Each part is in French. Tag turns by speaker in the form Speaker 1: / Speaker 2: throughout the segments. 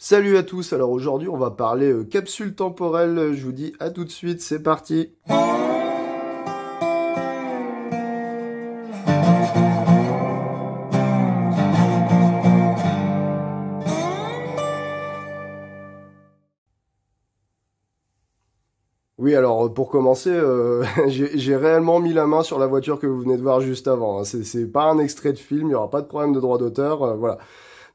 Speaker 1: Salut à tous, alors aujourd'hui on va parler capsule temporelle, je vous dis à tout de suite, c'est parti. Oui, alors pour commencer, j'ai réellement mis la main sur la voiture que vous venez de voir juste avant, hein. C'est pas un extrait de film, il n'y aura pas de problème de droit d'auteur, voilà.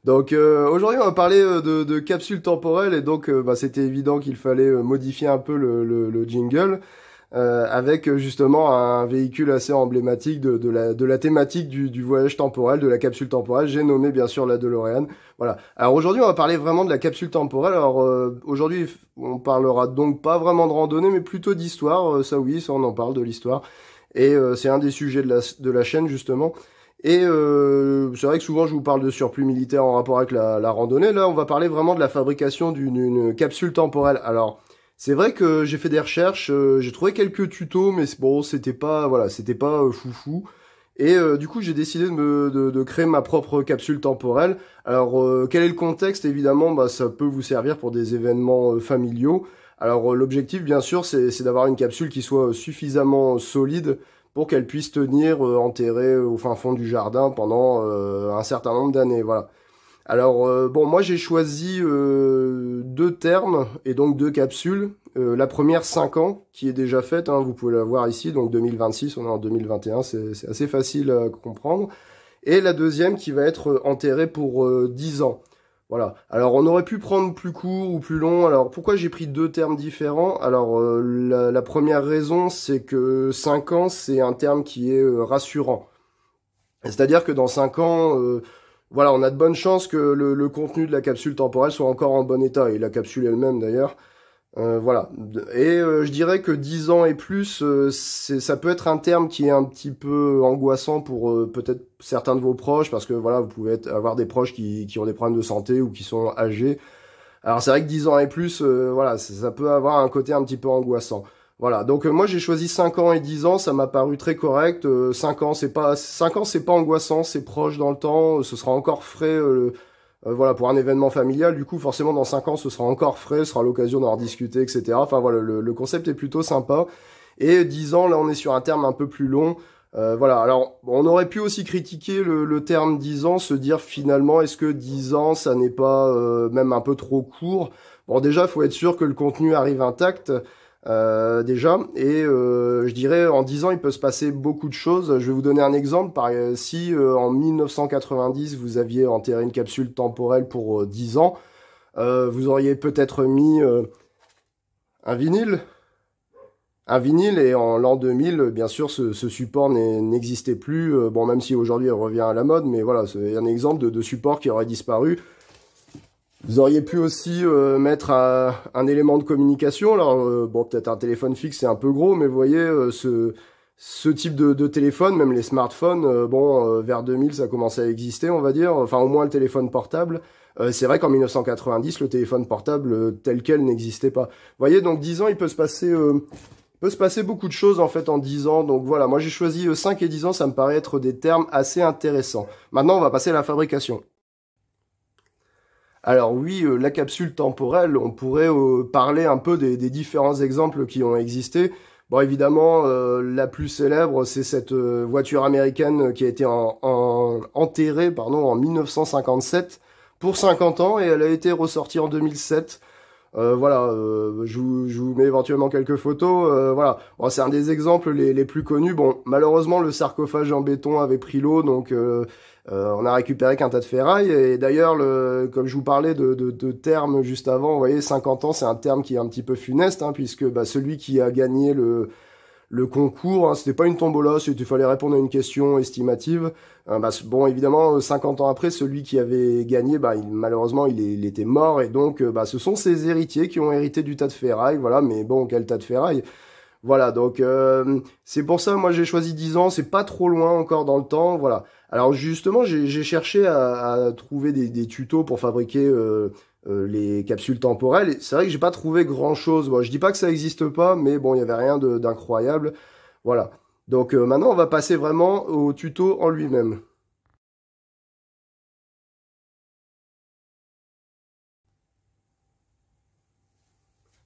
Speaker 1: Donc aujourd'hui on va parler de capsule temporelle et donc c'était évident qu'il fallait modifier un peu le jingle. Avec justement un véhicule assez emblématique de la thématique du voyage temporel, de la capsule temporelle. J'ai nommé bien sûr la DeLorean. Voilà. Alors aujourd'hui, on va parler vraiment de la capsule temporelle. Alors aujourd'hui, on parlera donc pas vraiment de randonnée, mais plutôt d'histoire. Ça oui, ça on en parle de l'histoire. Et c'est un des sujets de la chaîne justement. Et c'est vrai que souvent je vous parle de surplus militaire en rapport avec la randonnée. Là, on va parler vraiment de la fabrication d'une capsule temporelle. Alors, c'est vrai que j'ai fait des recherches, j'ai trouvé quelques tutos, mais bon, c'était pas, voilà, c'était pas foufou. Et du coup, j'ai décidé de créer ma propre capsule temporelle. Alors, quel est le contexte? Évidemment, ça peut vous servir pour des événements familiaux. Alors, l'objectif, bien sûr, c'est d'avoir une capsule qui soit suffisamment solide pour qu'elle puisse tenir enterrée au fin fond du jardin pendant un certain nombre d'années. Voilà. Alors, bon, moi j'ai choisi deux termes et donc deux capsules. La première 5 ans, qui est déjà faite, hein, vous pouvez la voir ici, donc 2026, on est en 2021, c'est assez facile à comprendre. Et la deuxième qui va être enterrée pour 10 ans. Voilà. Alors, on aurait pu prendre plus court ou plus long. Alors, pourquoi j'ai pris deux termes différents? Alors, la première raison, c'est que 5 ans, c'est un terme qui est rassurant. C'est-à-dire que dans 5 ans, voilà, on a de bonnes chances que le contenu de la capsule temporelle soit encore en bon état, et la capsule elle-même d'ailleurs. Voilà. Et je dirais que 10 ans et plus, ça peut être un terme qui est un petit peu angoissant pour peut-être certains de vos proches, parce que voilà, vous pouvez avoir des proches qui ont des problèmes de santé ou qui sont âgés. Alors c'est vrai que 10 ans et plus, voilà, ça peut avoir un côté un petit peu angoissant. Voilà, donc moi j'ai choisi 5 ans et 10 ans, ça m'a paru très correct. 5 ans c'est pas angoissant, c'est proche dans le temps, ce sera encore frais voilà pour un événement familial. Du coup, forcément dans 5 ans ce sera encore frais, ce sera l'occasion d'en rediscuter, etc. Enfin voilà, le concept est plutôt sympa. Et 10 ans, là on est sur un terme un peu plus long. Voilà, alors on aurait pu aussi critiquer le terme 10 ans, se dire finalement est-ce que 10 ans ça n'est pas même un peu trop court? Bon déjà, il faut être sûr que le contenu arrive intact déjà, et je dirais en 10 ans il peut se passer beaucoup de choses. Je vais vous donner un exemple. Si en 1990 vous aviez enterré une capsule temporelle pour 10 ans, vous auriez peut-être mis un vinyle. Un vinyle, et en l'an 2000, bien sûr, ce support n'existait plus. Bon, même si aujourd'hui il revient à la mode, mais voilà, c'est un exemple de support qui aurait disparu. Vous auriez pu aussi mettre un élément de communication. Alors, bon, peut-être un téléphone fixe, c'est un peu gros, mais vous voyez, ce type de téléphone, même les smartphones, vers 2000, ça commençait à exister, on va dire. Enfin, au moins le téléphone portable. C'est vrai qu'en 1990, le téléphone portable tel quel n'existait pas. Vous voyez, donc 10 ans, il peut se passer beaucoup de choses en fait en 10 ans. Donc voilà, moi j'ai choisi 5 et 10 ans, ça me paraît être des termes assez intéressants. Maintenant, on va passer à la fabrication. Alors oui, la capsule temporelle, on pourrait parler un peu des différents exemples qui ont existé. Bon, évidemment, la plus célèbre, c'est cette voiture américaine qui a été enterrée, pardon, en 1957 pour 50 ans, et elle a été ressortie en 2007. Voilà, je vous mets éventuellement quelques photos. Voilà, bon, c'est un des exemples les plus connus. Bon, malheureusement, le sarcophage en béton avait pris l'eau, donc on a récupéré qu'un tas de ferraille. Et d'ailleurs, comme je vous parlais de termes juste avant, vous voyez, 50 ans, c'est un terme qui est un petit peu funeste, hein, puisque celui qui a gagné le concours, hein, c'était pas une tombola, il fallait répondre à une question estimative. Bon, évidemment, 50 ans après, celui qui avait gagné, malheureusement, il était mort, et donc, ce sont ses héritiers qui ont hérité du tas de ferraille, voilà, mais bon, quel tas de ferraille? Voilà, donc c'est pour ça, moi j'ai choisi 10 ans, c'est pas trop loin encore dans le temps, voilà. Alors justement, j'ai cherché à trouver des tutos pour fabriquer les capsules temporelles, et c'est vrai que j'ai pas trouvé grand-chose. Bon, je dis pas que ça existe pas, mais bon, il y avait rien d'incroyable, voilà. Donc maintenant, on va passer vraiment au tuto en lui-même.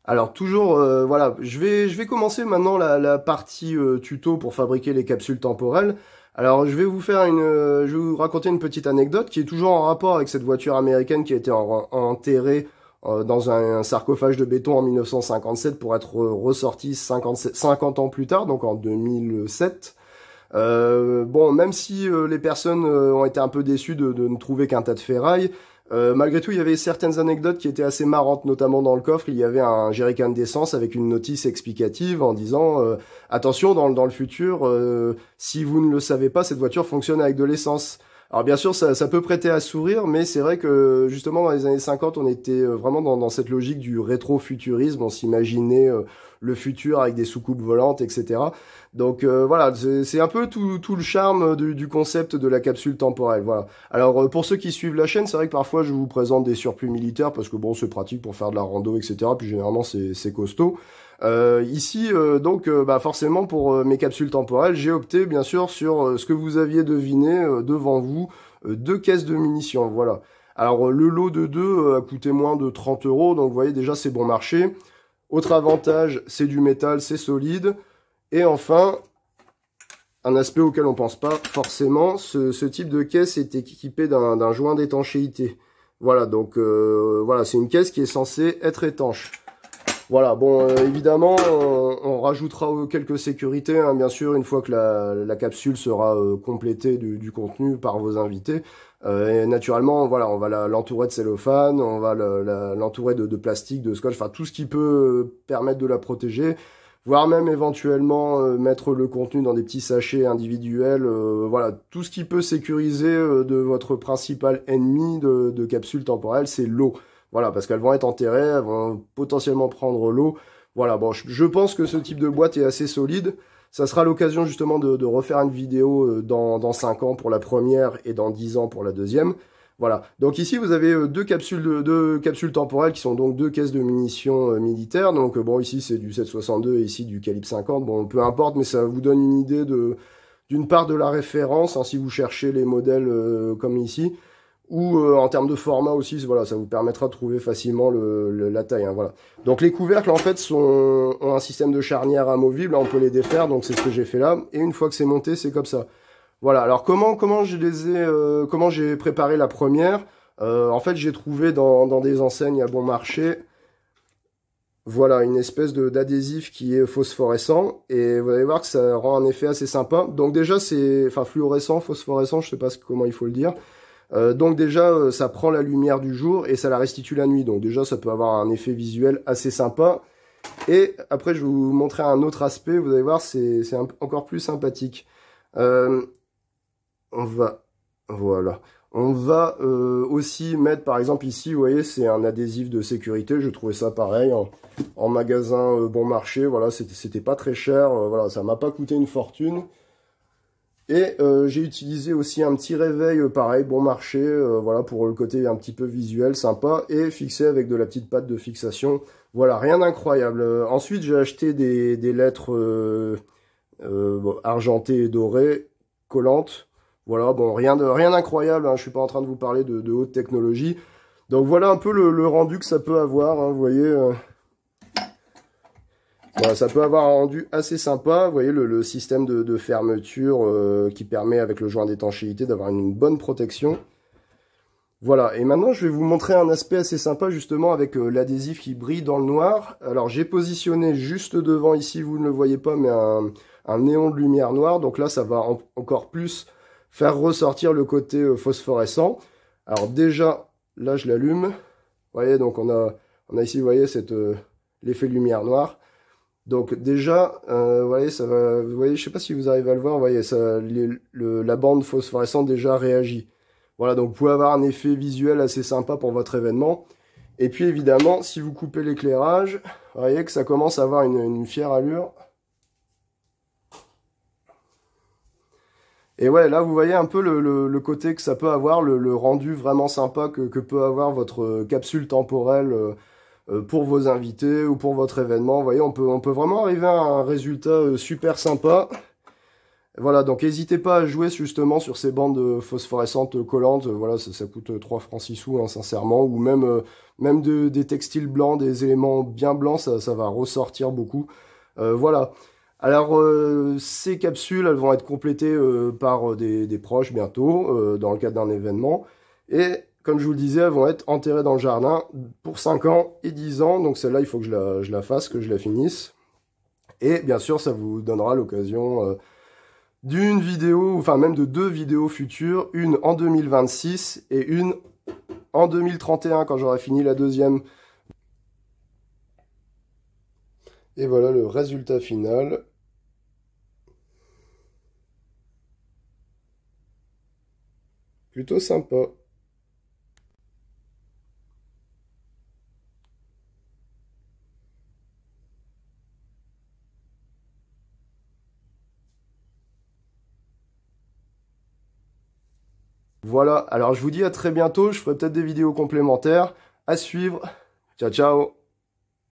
Speaker 1: Alors toujours, voilà, je vais commencer maintenant la partie tuto pour fabriquer les capsules temporelles. Alors je vais vous faire je vais vous raconter une petite anecdote qui est toujours en rapport avec cette voiture américaine qui a été enterrée dans un sarcophage de béton en 1957 pour être ressortie 50 ans plus tard, donc en 2007. Bon, même si les personnes ont été un peu déçues de ne trouver qu'un tas de ferraille, malgré tout, il y avait certaines anecdotes qui étaient assez marrantes, notamment dans le coffre, il y avait un jerrycan d'essence avec une notice explicative en disant attention, dans le futur, si vous ne le savez pas, cette voiture fonctionne avec de l'essence. Alors bien sûr, ça peut prêter à sourire, mais c'est vrai que justement dans les années 50, on était vraiment dans cette logique du rétro-futurisme, on s'imaginait le futur avec des soucoupes volantes, etc. Donc voilà, c'est un peu tout le charme du concept de la capsule temporelle. Voilà. Alors pour ceux qui suivent la chaîne, c'est vrai que parfois je vous présente des surplus militaires parce que bon, c'est pratique pour faire de la rando, etc. Puis généralement c'est costaud. Ici, donc, bah forcément pour mes capsules temporelles, j'ai opté bien sûr sur ce que vous aviez deviné devant vous, deux caisses de munitions. Voilà. Alors le lot de deux a coûté moins de 30 euros, donc vous voyez déjà c'est bon marché. Autre avantage, c'est du métal, c'est solide. Et enfin, un aspect auquel on pense pas forcément, ce type de caisse est équipé d'un joint d'étanchéité. Voilà, donc voilà, c'est une caisse qui est censée être étanche. Voilà, bon, évidemment, on rajoutera quelques sécurités, hein, bien sûr, une fois que la capsule sera complétée du contenu par vos invités. Et naturellement, voilà, on va l'entourer de cellophane, on va l'entourer de plastique, de scotch, enfin tout ce qui peut permettre de la protéger, voire même éventuellement mettre le contenu dans des petits sachets individuels. Voilà, tout ce qui peut sécuriser de votre principal ennemi de capsule temporelle, c'est l'eau. Voilà, parce qu'elles vont être enterrées, elles vont potentiellement prendre l'eau. Voilà, bon, je pense que ce type de boîte est assez solide. Ça sera l'occasion justement de refaire une vidéo dans 5 ans pour la première et dans 10 ans pour la deuxième. Voilà, donc ici vous avez deux capsules temporelles qui sont donc deux caisses de munitions militaires. Donc bon, ici c'est du 7,62 et ici du calibre 50. Bon, peu importe, mais ça vous donne une idée d'une part de la référence, hein, si vous cherchez les modèles comme ici. Ou en termes de format aussi, voilà, ça vous permettra de trouver facilement la taille. Hein, voilà. Donc les couvercles en fait ont un système de charnière amovible, là, on peut les défaire, donc c'est ce que j'ai fait là. Et une fois que c'est monté, c'est comme ça. Voilà. Alors comment j'ai préparé la première en fait, j'ai trouvé dans des enseignes à bon marché, voilà, une espèce d'adhésif qui est phosphorescent et vous allez voir que ça rend un effet assez sympa. Donc déjà c'est, enfin fluorescent, phosphorescent, je sais pas comment il faut le dire. Donc déjà, ça prend la lumière du jour et ça la restitue la nuit. Donc déjà, ça peut avoir un effet visuel assez sympa. Et après, je vais vous montrer un autre aspect. Vous allez voir, c'est encore plus sympathique. Voilà. On va aussi mettre, par exemple, ici, vous voyez, c'est un adhésif de sécurité. Je trouvais ça pareil en magasin bon marché. Voilà, c'était pas très cher. Voilà, ça m'a pas coûté une fortune. Et j'ai utilisé aussi un petit réveil, pareil, bon marché, voilà, pour le côté un petit peu visuel, sympa, et fixé avec de la petite pâte de fixation. Voilà, rien d'incroyable. Ensuite, j'ai acheté des lettres argentées et dorées, collantes. Voilà, bon, rien d'incroyable, hein, je suis pas en train de vous parler de haute technologie. Donc voilà un peu le rendu que ça peut avoir, hein, vous voyez... Voilà, ça peut avoir un rendu assez sympa. Vous voyez le système de fermeture qui permet avec le joint d'étanchéité d'avoir une bonne protection. Voilà, et maintenant je vais vous montrer un aspect assez sympa justement avec l'adhésif qui brille dans le noir. Alors j'ai positionné juste devant ici, vous ne le voyez pas, mais un néon de lumière noire. Donc là ça va encore plus faire ressortir le côté phosphorescent. Alors déjà, là je l'allume. Vous voyez, donc on a ici, vous voyez, l'effet lumière noire. Donc déjà, vous voyez, je sais pas si vous arrivez à le voir, vous voyez, la bande phosphorescente déjà réagit. Voilà, donc vous pouvez avoir un effet visuel assez sympa pour votre événement. Et puis évidemment, si vous coupez l'éclairage, vous voyez que ça commence à avoir une fière allure. Et ouais, là vous voyez un peu le côté que ça peut avoir, le rendu vraiment sympa que peut avoir votre capsule temporelle pour vos invités ou pour votre événement. Vous voyez, on peut vraiment arriver à un résultat super sympa. Voilà, donc n'hésitez pas à jouer justement sur ces bandes phosphorescentes collantes. Voilà, ça coûte 3 francs 6 sous, hein, sincèrement. Ou même des textiles blancs, des éléments bien blancs, ça va ressortir beaucoup. Voilà. Alors, ces capsules, elles vont être complétées par des proches bientôt, dans le cadre d'un événement. Et comme je vous le disais, elles vont être enterrées dans le jardin pour 5 ans et 10 ans. Donc celle-là, il faut que je la fasse, que je la finisse. Et bien sûr, ça vous donnera l'occasion d'une vidéo, enfin même de 2 vidéos futures, une en 2026 et une en 2031 quand j'aurai fini la deuxième. Et voilà le résultat final. Plutôt sympa. Voilà, alors je vous dis à très bientôt, je ferai peut-être des vidéos complémentaires à suivre. Ciao ciao.